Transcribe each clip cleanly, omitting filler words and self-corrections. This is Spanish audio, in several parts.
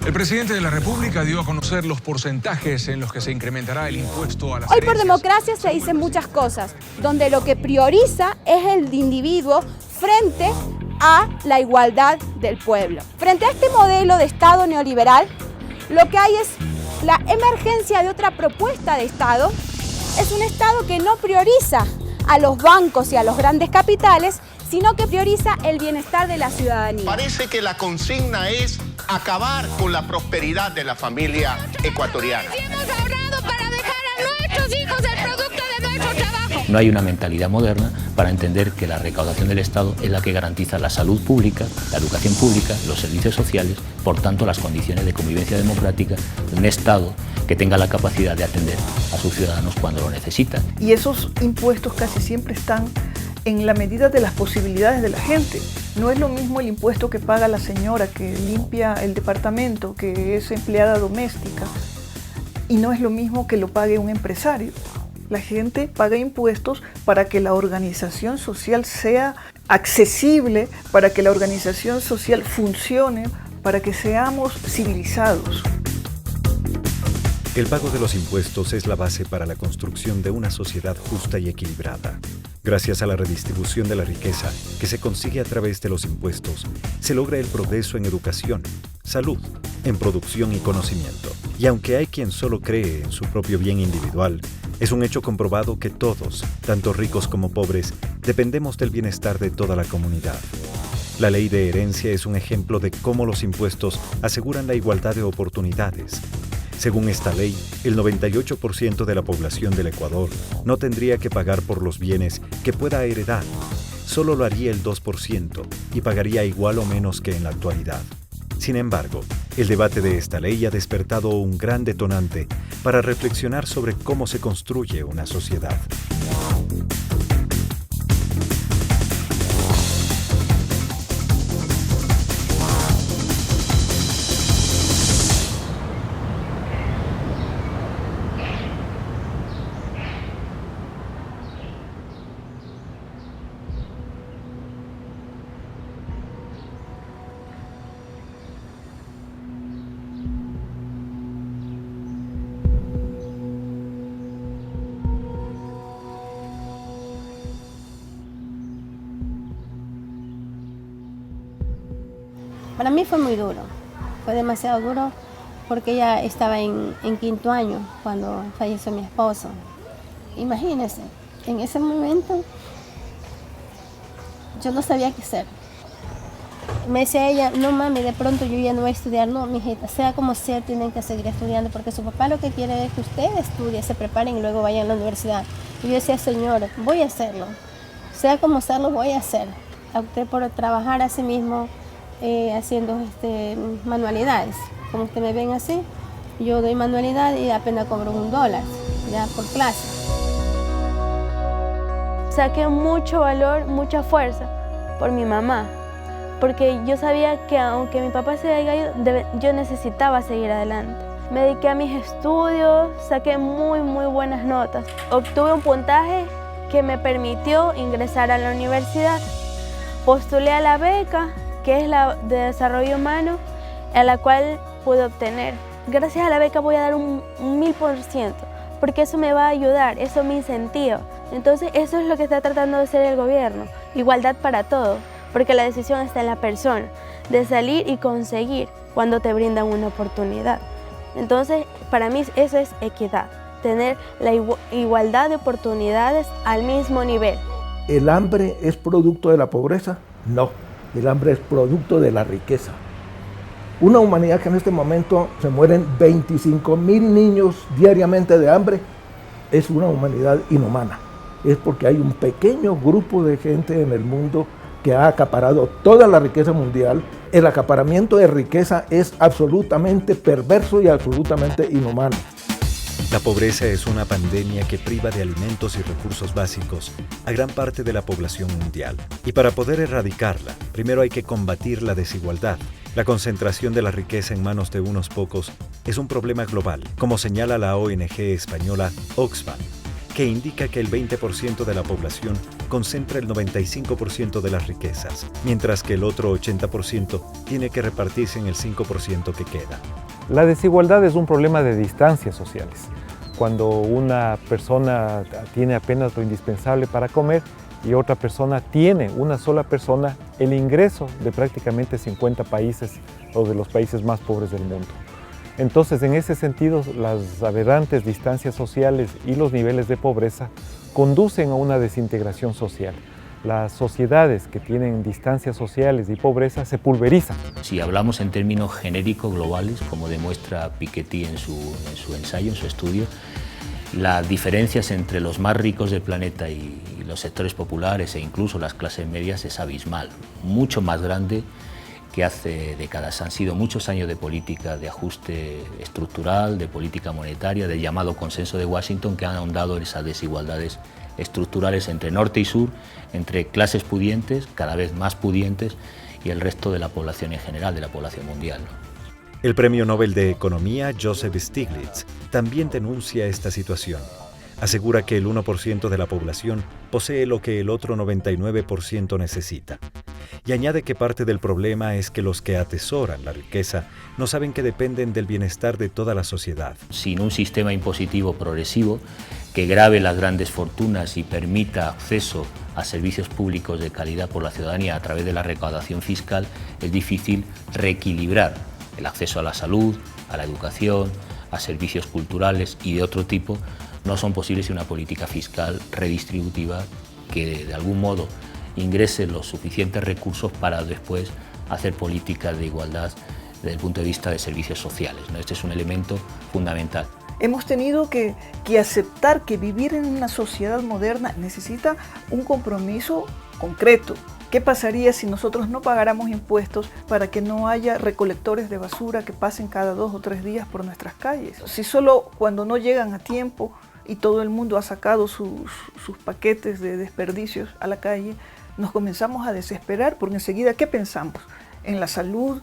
El presidente de la República dio a conocer los porcentajes en los que se incrementará el impuesto a las Hoy por herencias. democracia se dicen muchas cosas, donde lo que prioriza es el individuo frente a la igualdad del pueblo. Frente a este modelo de Estado neoliberal, lo que hay es la emergencia de otra propuesta de Estado. Es un Estado que no prioriza a los bancos y a los grandes capitales, sino que prioriza el bienestar de la ciudadanía. Parece que la consigna es acabar con la prosperidad de la familia ecuatoriana. Y hemos ahorrado para dejar a nuestros hijos el producto de nuestro trabajo. No hay una mentalidad moderna para entender que la recaudación del Estado es la que garantiza la salud pública, la educación pública, los servicios sociales, por tanto las condiciones de convivencia democrática de un Estado que tenga la capacidad de atender a sus ciudadanos cuando lo necesitan. Y esos impuestos casi siempre están en la medida de las posibilidades de la gente. No es lo mismo el impuesto que paga la señora que limpia el departamento, que es empleada doméstica, y no es lo mismo que lo pague un empresario. La gente paga impuestos para que la organización social sea accesible, para que la organización social funcione, para que seamos civilizados. El pago de los impuestos es la base para la construcción de una sociedad justa y equilibrada. Gracias a la redistribución de la riqueza que se consigue a través de los impuestos, se logra el progreso en educación, salud, en producción y conocimiento. Y aunque hay quien solo cree en su propio bien individual, es un hecho comprobado que todos, tanto ricos como pobres, dependemos del bienestar de toda la comunidad. La ley de herencia es un ejemplo de cómo los impuestos aseguran la igualdad de oportunidades. Según esta ley, el 98% de la población del Ecuador no tendría que pagar por los bienes que pueda heredar. Solo lo haría el 2% y pagaría igual o menos que en la actualidad. Sin embargo, el debate de esta ley ha despertado un gran detonante para reflexionar sobre cómo se construye una sociedad. Para mí fue muy duro, fue demasiado duro porque ella estaba en quinto año cuando falleció mi esposo. Imagínense, en ese momento yo no sabía qué hacer. Me decía ella, no mami, de pronto yo ya no voy a estudiar. No, mijita, sea como sea, tienen que seguir estudiando porque su papá lo que quiere es que ustedes estudien, se preparen y luego vayan a la universidad. Y yo decía, señor, voy a hacerlo, sea como sea, lo voy a hacer. Opté por trabajar así mismo, haciendo manualidades. Como ustedes me ven así, yo doy manualidad y apenas cobro $1 ya por clase. Saqué mucho valor, mucha fuerza por mi mamá, porque yo sabía que aunque mi papá se haya ido, yo necesitaba seguir adelante. Me dediqué a mis estudios, saqué muy buenas notas. Obtuve un puntaje que me permitió ingresar a la universidad. Postulé a la beca, que es la de desarrollo humano, a la cual pude obtener. Gracias a la beca voy a dar un 1000%, porque eso me va a ayudar, eso me incentiva. Entonces eso es lo que está tratando de hacer el gobierno, igualdad para todos, porque la decisión está en la persona, de salir y conseguir cuando te brindan una oportunidad. Entonces para mí eso es equidad, tener la igualdad de oportunidades al mismo nivel. ¿El hambre es producto de la pobreza? No. El hambre es producto de la riqueza. Una humanidad que en este momento se mueren 25,000 niños diariamente de hambre es una humanidad inhumana. Es porque hay un pequeño grupo de gente en el mundo que ha acaparado toda la riqueza mundial. El acaparamiento de riqueza es absolutamente perverso y absolutamente inhumano. La pobreza es una pandemia que priva de alimentos y recursos básicos a gran parte de la población mundial. Y para poder erradicarla, primero hay que combatir la desigualdad. La concentración de la riqueza en manos de unos pocos es un problema global, como señala la ONG española Oxfam, que indica que el 20% de la población concentra el 95% de las riquezas, mientras que el otro 80% tiene que repartirse en el 5% que queda. La desigualdad es un problema de distancias sociales. Cuando una persona tiene apenas lo indispensable para comer y otra persona tiene, una sola persona, el ingreso de prácticamente 50 países o de los países más pobres del mundo. Entonces, en ese sentido, las aberrantes distancias sociales y los niveles de pobreza conducen a una desintegración social. Las sociedades que tienen distancias sociales y pobreza se pulverizan. Si hablamos en términos genéricos globales, como demuestra Piketty en su ensayo, en su estudio, las diferencias entre los más ricos del planeta y los sectores populares e incluso las clases medias es abismal, mucho más grande que hace décadas. Han sido muchos años de política de ajuste estructural, de política monetaria, del llamado consenso de Washington, que han ahondado en esas desigualdades estructurales entre norte y sur, entre clases pudientes, cada vez más pudientes, y el resto de la población en general, de la población mundial. El Premio Nobel de Economía, Joseph Stiglitz, también denuncia esta situación. Asegura que el 1% de la población posee lo que el otro 99% necesita. Y añade que parte del problema es que los que atesoran la riqueza no saben que dependen del bienestar de toda la sociedad. Sin un sistema impositivo progresivo que grave las grandes fortunas y permita acceso a servicios públicos de calidad por la ciudadanía a través de la recaudación fiscal, es difícil reequilibrar el acceso a la salud, a la educación, a servicios culturales y de otro tipo. No son posibles sin una política fiscal redistributiva que de algún modo ingrese los suficientes recursos para después hacer políticas de igualdad desde el punto de vista de servicios sociales, ¿no? Este es un elemento fundamental. Hemos tenido que aceptar que vivir en una sociedad moderna necesita un compromiso concreto. ¿Qué pasaría si nosotros no pagáramos impuestos para que no haya recolectores de basura que pasen cada 2 o 3 días por nuestras calles? Si solo cuando no llegan a tiempo y todo el mundo ha sacado sus paquetes de desperdicios a la calle, nos comenzamos a desesperar, porque enseguida, ¿qué pensamos? En la salud,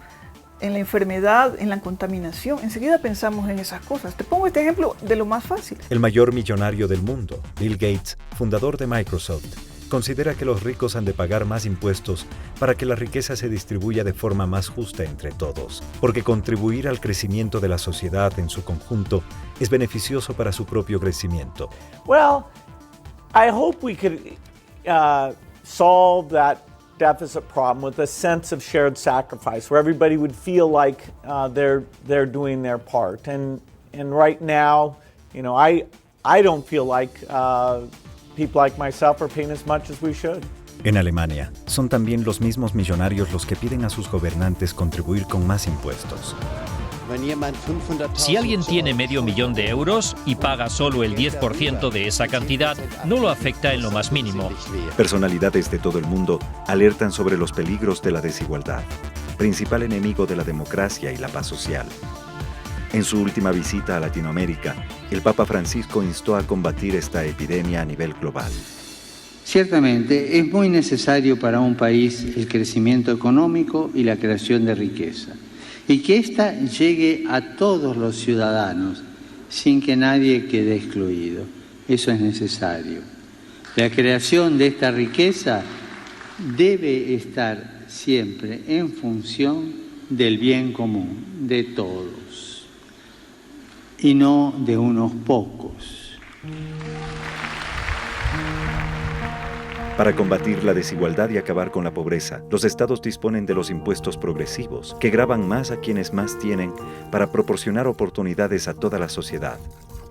en la enfermedad, en la contaminación. Enseguida pensamos en esas cosas. Te pongo este ejemplo de lo más fácil. El mayor millonario del mundo, Bill Gates, fundador de Microsoft, considera que los ricos han de pagar más impuestos para que la riqueza se distribuya de forma más justa entre todos, porque contribuir al crecimiento de la sociedad en su conjunto es beneficioso para su propio crecimiento. Well, I hope we could solve that deficit problem with a sense of shared sacrifice, where everybody would feel like they're doing their part. And right now, you know, I don't feel like people like myself are paying as much as we should. En Alemania, son también los mismos millonarios los que piden a sus gobernantes contribuir con más impuestos. Si alguien tiene $500,000 de euros y paga solo el 10% de esa cantidad, no lo afecta en lo más mínimo. Personalidades de todo el mundo alertan sobre los peligros de la desigualdad, principal enemigo de la democracia y la paz social. En su última visita a Latinoamérica, el Papa Francisco instó a combatir esta epidemia a nivel global. Ciertamente es muy necesario para un país el crecimiento económico y la creación de riqueza, y que ésta llegue a todos los ciudadanos sin que nadie quede excluido. Eso es necesario. La creación de esta riqueza debe estar siempre en función del bien común de todos y no de unos pocos. Para combatir la desigualdad y acabar con la pobreza, los estados disponen de los impuestos progresivos, que gravan más a quienes más tienen para proporcionar oportunidades a toda la sociedad.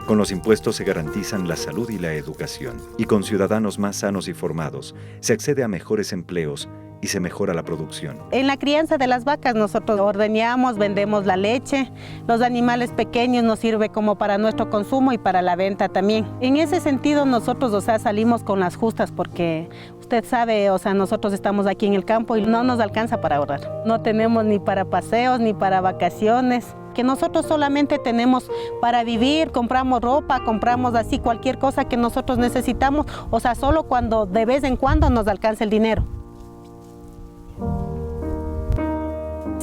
Con los impuestos se garantizan la salud y la educación, y con ciudadanos más sanos y formados, se accede a mejores empleos y se mejora la producción. En la crianza de las vacas nosotros ordeñamos, vendemos la leche, los animales pequeños nos sirve como para nuestro consumo y para la venta también. En ese sentido nosotros, salimos con las justas porque usted sabe, nosotros estamos aquí en el campo y no nos alcanza para ahorrar. No tenemos ni para paseos ni para vacaciones, que nosotros solamente tenemos para vivir, compramos ropa, compramos así cualquier cosa que nosotros necesitamos, solo cuando de vez en cuando nos alcanza el dinero.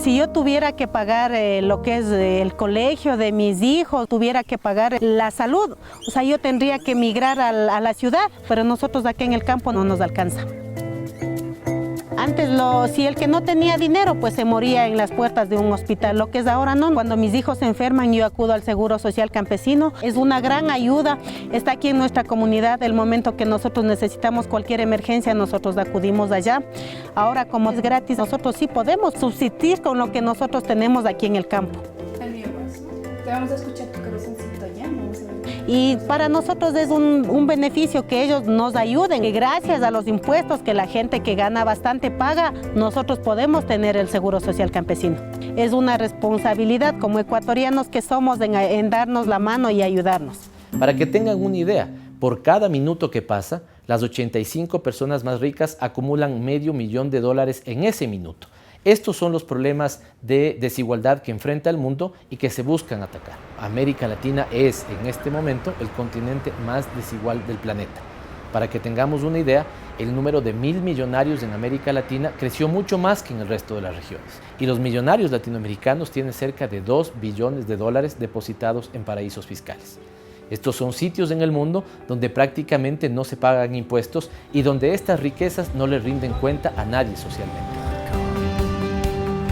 Si yo tuviera que pagar lo que es el colegio de mis hijos, tuviera que pagar la salud, o sea, yo tendría que emigrar a la ciudad, pero nosotros aquí en el campo no nos alcanza. Antes, si el que no tenía dinero, pues se moría en las puertas de un hospital. Lo que es ahora no. Cuando mis hijos se enferman, yo acudo al Seguro Social Campesino. Es una gran ayuda. Está aquí en nuestra comunidad. El momento que nosotros necesitamos cualquier emergencia, nosotros acudimos allá. Ahora, como es gratis, nosotros sí podemos subsistir con lo que nosotros tenemos aquí en el campo. Te vamos a escuchar tu corazoncito ya. Y para nosotros es un beneficio que ellos nos ayuden. Y gracias a los impuestos que la gente que gana bastante paga, nosotros podemos tener el Seguro Social Campesino. Es una responsabilidad como ecuatorianos que somos en darnos la mano y ayudarnos. Para que tengan una idea, por cada minuto que pasa, las 85 personas más ricas acumulan $500,000 en ese minuto. Estos son los problemas de desigualdad que enfrenta el mundo y que se buscan atacar. América Latina es, en este momento, el continente más desigual del planeta. Para que tengamos una idea, el número de 1.000 millonarios en América Latina creció mucho más que en el resto de las regiones. Y los millonarios latinoamericanos tienen cerca de $2 billones depositados en paraísos fiscales. Estos son sitios en el mundo donde prácticamente no se pagan impuestos y donde estas riquezas no le rinden cuenta a nadie socialmente.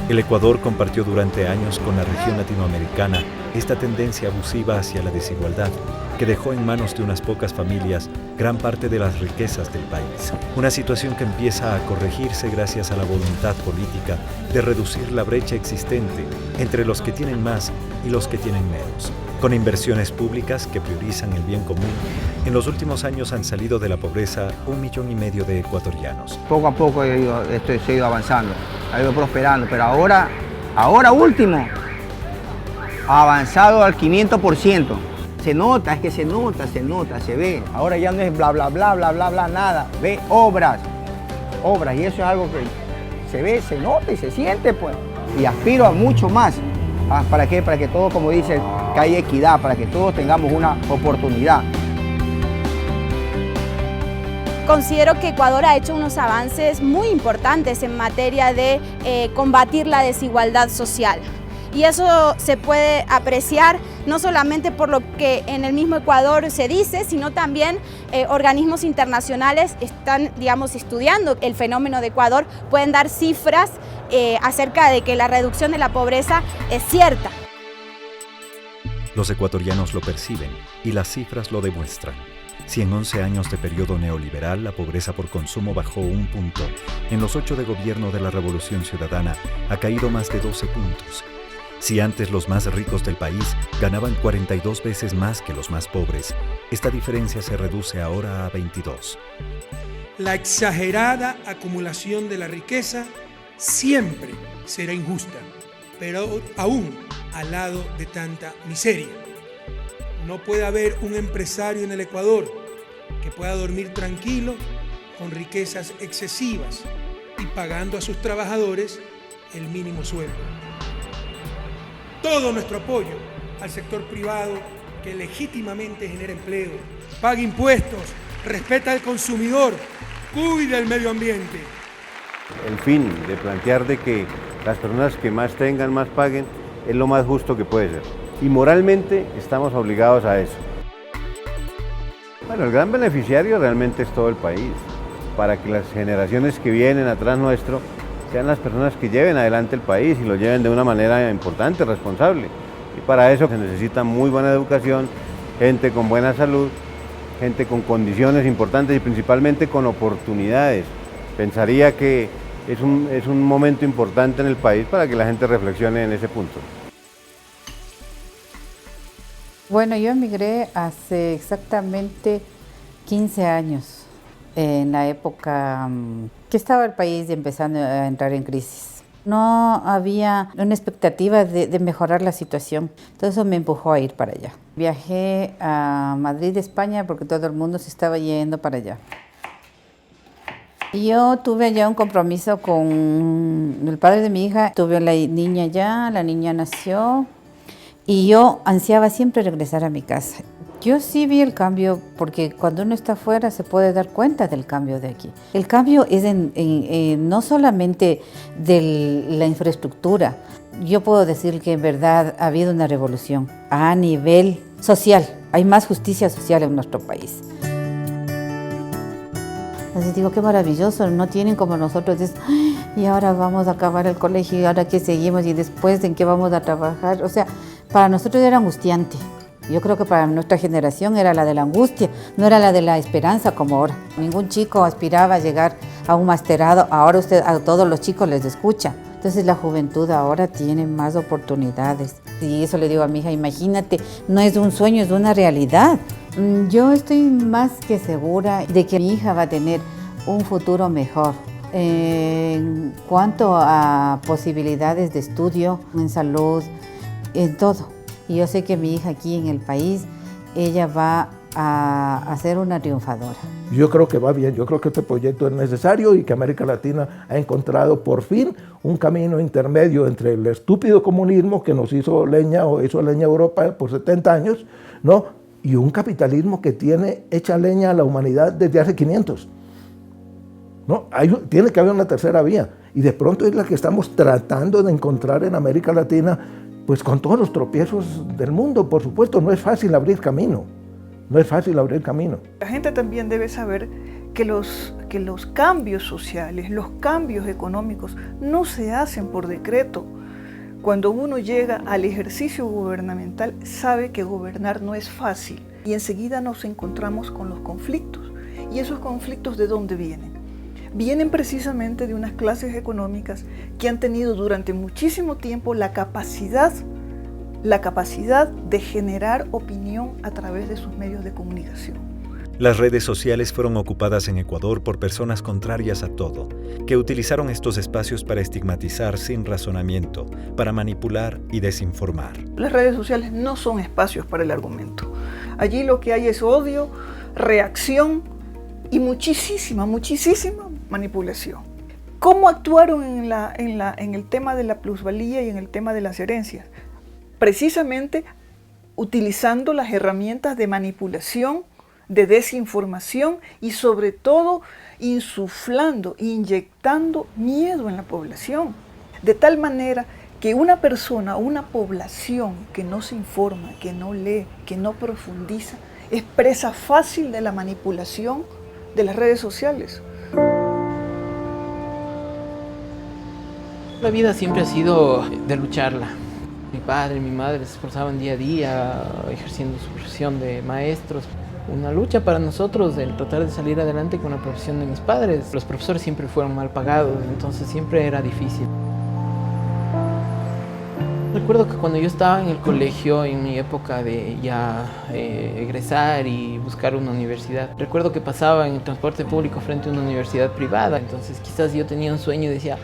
El Ecuador compartió durante años con la región latinoamericana esta tendencia abusiva hacia la desigualdad, que dejó en manos de unas pocas familias gran parte de las riquezas del país. Una situación que empieza a corregirse gracias a la voluntad política de reducir la brecha existente entre los que tienen más y los que tienen menos. Con inversiones públicas que priorizan el bien común, en los últimos años han salido de la pobreza 1,5 millones de ecuatorianos. Poco a poco se ha ido avanzando, ha ido prosperando, pero ahora último, ha avanzado al 500%. Se nota, es que se nota, se ve. Ahora ya no es bla, bla, bla, bla, bla, bla, nada. Ve obras, y eso es algo que se ve, se nota y se siente, pues. Y aspiro a mucho más. ¿Para qué? Para que todo, como dicen, que haya equidad, para que todos tengamos una oportunidad. Considero que Ecuador ha hecho unos avances muy importantes en materia de combatir la desigualdad social. Y eso se puede apreciar no solamente por lo que en el mismo Ecuador se dice, sino también organismos internacionales están, estudiando el fenómeno de Ecuador, pueden dar cifras acerca de que la reducción de la pobreza es cierta. Los ecuatorianos lo perciben y las cifras lo demuestran. Si en 11 años de periodo neoliberal la pobreza por consumo bajó 1 punto, en los 8 de gobierno de la Revolución Ciudadana ha caído más de 12 puntos. Si antes los más ricos del país ganaban 42 veces más que los más pobres, esta diferencia se reduce ahora a 22. La exagerada acumulación de la riqueza siempre será injusta, pero aún al lado de tanta miseria. No puede haber un empresario en el Ecuador que pueda dormir tranquilo con riquezas excesivas y pagando a sus trabajadores el mínimo sueldo. Todo nuestro apoyo al sector privado que legítimamente genera empleo, paga impuestos, respeta al consumidor, cuida el medio ambiente. El fin de plantear de que las personas que más tengan, más paguen, es lo más justo que puede ser. Y moralmente estamos obligados a eso. Bueno, el gran beneficiario realmente es todo el país, para que las generaciones que vienen atrás nuestro sean las personas que lleven adelante el país y lo lleven de una manera importante, responsable. Y para eso se necesita muy buena educación, gente con buena salud, gente con condiciones importantes y principalmente con oportunidades. Pensaría que es un momento importante en el país para que la gente reflexione en ese punto. Bueno, yo emigré hace exactamente 15 años, en la época que estaba el país empezando a entrar en crisis. No había una expectativa de mejorar la situación, entonces eso me empujó a ir para allá. Viajé a Madrid, España, porque todo el mundo se estaba yendo para allá. Yo tuve allá un compromiso con el padre de mi hija, tuve a la niña allá, la niña nació y yo ansiaba siempre regresar a mi casa. Yo sí vi el cambio, porque cuando uno está afuera se puede dar cuenta del cambio de aquí. El cambio es no solamente de la infraestructura. Yo puedo decir que en verdad ha habido una revolución a nivel social. Hay más justicia social en nuestro país. Entonces digo, qué maravilloso, no tienen como nosotros, y ahora vamos a acabar el colegio, y ahora qué seguimos, y después en qué vamos a trabajar. O sea, para nosotros era angustiante. Yo creo que para nuestra generación era la de la angustia, no era la de la esperanza como ahora. Ningún chico aspiraba a llegar a un masterado, ahora usted a todos los chicos les escucha. Entonces la juventud ahora tiene más oportunidades. Y eso le digo a mi hija, imagínate, no es un sueño, es una realidad. Yo estoy más que segura de que mi hija va a tener un futuro mejor. En cuanto a posibilidades de estudio, en salud, en todo. Y yo sé que mi hija aquí en el país, ella va a ser una triunfadora. Yo creo que va bien, yo creo que este proyecto es necesario y que América Latina ha encontrado por fin un camino intermedio entre el estúpido comunismo que nos hizo leña o hizo leña a Europa por 70 años, ¿no? Y un capitalismo que tiene hecha leña a la humanidad desde hace 500. ¿No? Tiene que haber una tercera vía y de pronto es la que estamos tratando de encontrar en América Latina, pues con todos los tropiezos del mundo. Por supuesto, no es fácil abrir camino, no es fácil abrir camino. La gente también debe saber que los cambios sociales, los cambios económicos no se hacen por decreto. Cuando uno llega al ejercicio gubernamental, sabe que gobernar no es fácil y enseguida nos encontramos con los conflictos. ¿Y esos conflictos de dónde vienen? Vienen precisamente de unas clases económicas que han tenido durante muchísimo tiempo la capacidad de generar opinión a través de sus medios de comunicación. Las redes sociales fueron ocupadas en Ecuador por personas contrarias a todo, que utilizaron estos espacios para estigmatizar sin razonamiento, para manipular y desinformar. Las redes sociales no son espacios para el argumento. Allí lo que hay es odio, reacción y muchísima manipulación. ¿Cómo actuaron en el tema de la plusvalía y en el tema de las herencias? Precisamente utilizando las herramientas de manipulación, de desinformación y sobre todo insuflando, inyectando miedo en la población. De tal manera que una persona, una población que no se informa, que no lee, que no profundiza, es presa fácil de la manipulación de las redes sociales. La vida siempre ha sido de lucharla. Mi padre y mi madre se esforzaban día a día ejerciendo su profesión de maestros. Una lucha para nosotros el tratar de salir adelante con la profesión de mis padres. Los profesores siempre fueron mal pagados, entonces siempre era difícil. Recuerdo que cuando yo estaba en el colegio, en mi época de ya egresar y buscar una universidad, recuerdo que pasaba en el transporte público frente a una universidad privada, entonces quizás yo tenía un sueño y decía,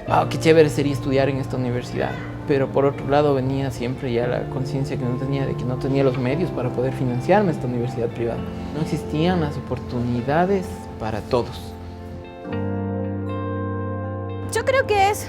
wow, qué chévere sería estudiar en esta universidad. Pero por otro lado venía siempre ya la conciencia que no tenía de que no tenía los medios para poder financiarme esta universidad privada. No existían las oportunidades para todos. Yo creo que es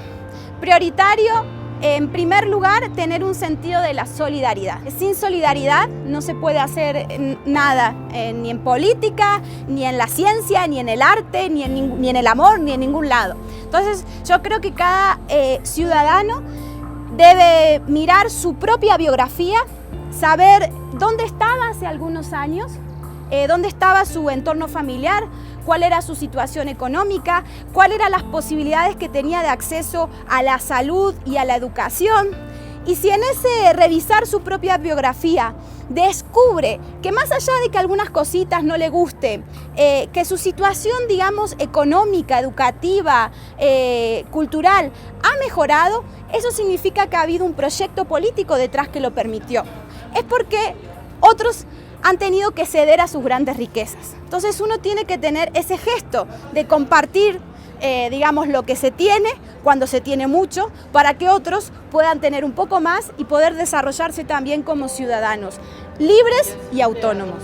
prioritario, en primer lugar, tener un sentido de la solidaridad. Sin solidaridad no se puede hacer nada, ni en política, ni en la ciencia, ni en el arte, ni en el amor, ni en ningún lado. Entonces, yo creo que cada ciudadano debe mirar su propia biografía, saber dónde estaba hace algunos años, dónde estaba su entorno familiar, cuál era su situación económica, cuáles eran las posibilidades que tenía de acceso a la salud y a la educación. Y si en ese revisar su propia biografía descubre que más allá de que algunas cositas no le gusten, que su situación, digamos, económica, educativa, cultural ha mejorado, eso significa que ha habido un proyecto político detrás que lo permitió. Es porque otros han tenido que ceder a sus grandes riquezas. Entonces uno tiene que tener ese gesto de compartir, digamos, lo que se tiene cuando se tiene mucho, para que otros puedan tener un poco más y poder desarrollarse también como ciudadanos libres y autónomos.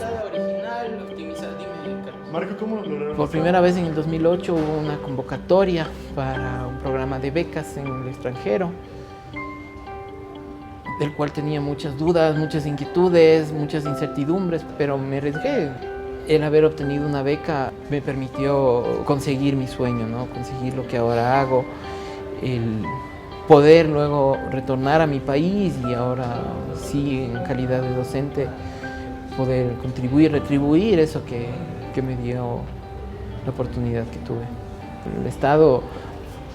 Por primera vez en el 2008 hubo una convocatoria para un programa de becas en el extranjero. del cual tenía muchas dudas, muchas inquietudes, muchas incertidumbres, pero me arriesgué. El haber obtenido una beca me permitió conseguir mi sueño, ¿no? Conseguir lo que ahora hago, el poder luego retornar a mi país y ahora sí, en calidad de docente, poder contribuir, retribuir eso que me dio la oportunidad que tuve. El Estado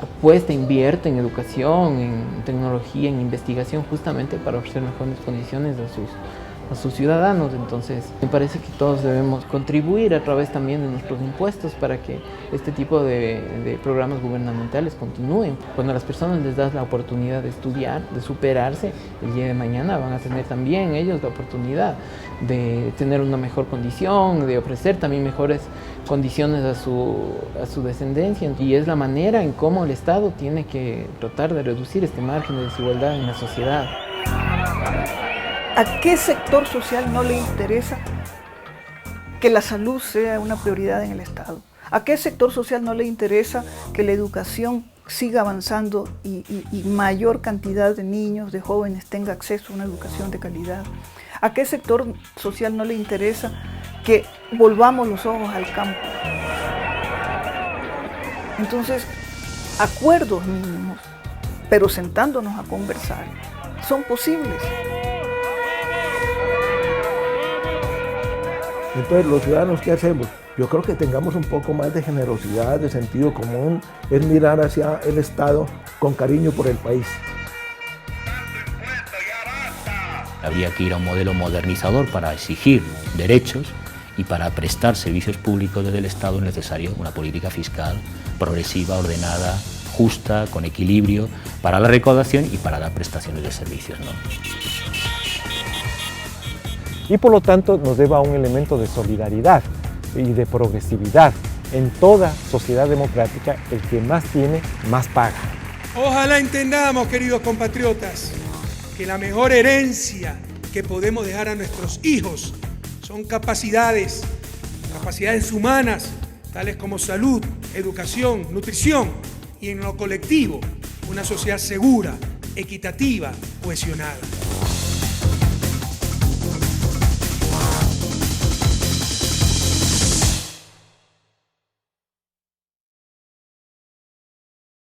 apuesta, invierte en educación, en tecnología, en investigación, justamente para ofrecer mejores condiciones a sus ciudadanos. Entonces, me parece que todos debemos contribuir a través también de nuestros impuestos para que este tipo de programas gubernamentales continúen. Cuando a las personas les das la oportunidad de estudiar, de superarse, el día de mañana van a tener también ellos la oportunidad de tener una mejor condición, de ofrecer también mejores condiciones a su descendencia. Y es la manera en cómo el Estado tiene que tratar de reducir este margen de desigualdad en la sociedad. ¿A qué sector social no le interesa que la salud sea una prioridad en el Estado? ¿A qué sector social no le interesa que la educación siga avanzando y mayor cantidad de niños, de jóvenes tenga acceso a una educación de calidad? ¿A qué sector social no le interesa que volvamos los ojos al campo? Entonces, acuerdos mínimos, pero sentándonos a conversar, son posibles. Entonces, los ciudadanos, ¿qué hacemos? Yo creo que tengamos un poco más de generosidad, de sentido común, es mirar hacia el Estado con cariño por el país. Habría que ir a un modelo modernizador para exigir derechos y para prestar servicios públicos desde el Estado es necesario una política fiscal progresiva, ordenada, justa, con equilibrio, para la recaudación y para dar prestaciones de servicios, ¿no? Y por lo tanto nos debe a un elemento de solidaridad y de progresividad. En toda sociedad democrática, el que más tiene, más paga. Ojalá entendamos, queridos compatriotas, que la mejor herencia que podemos dejar a nuestros hijos son capacidades humanas, tales como salud, educación, nutrición y en lo colectivo, una sociedad segura, equitativa, cohesionada.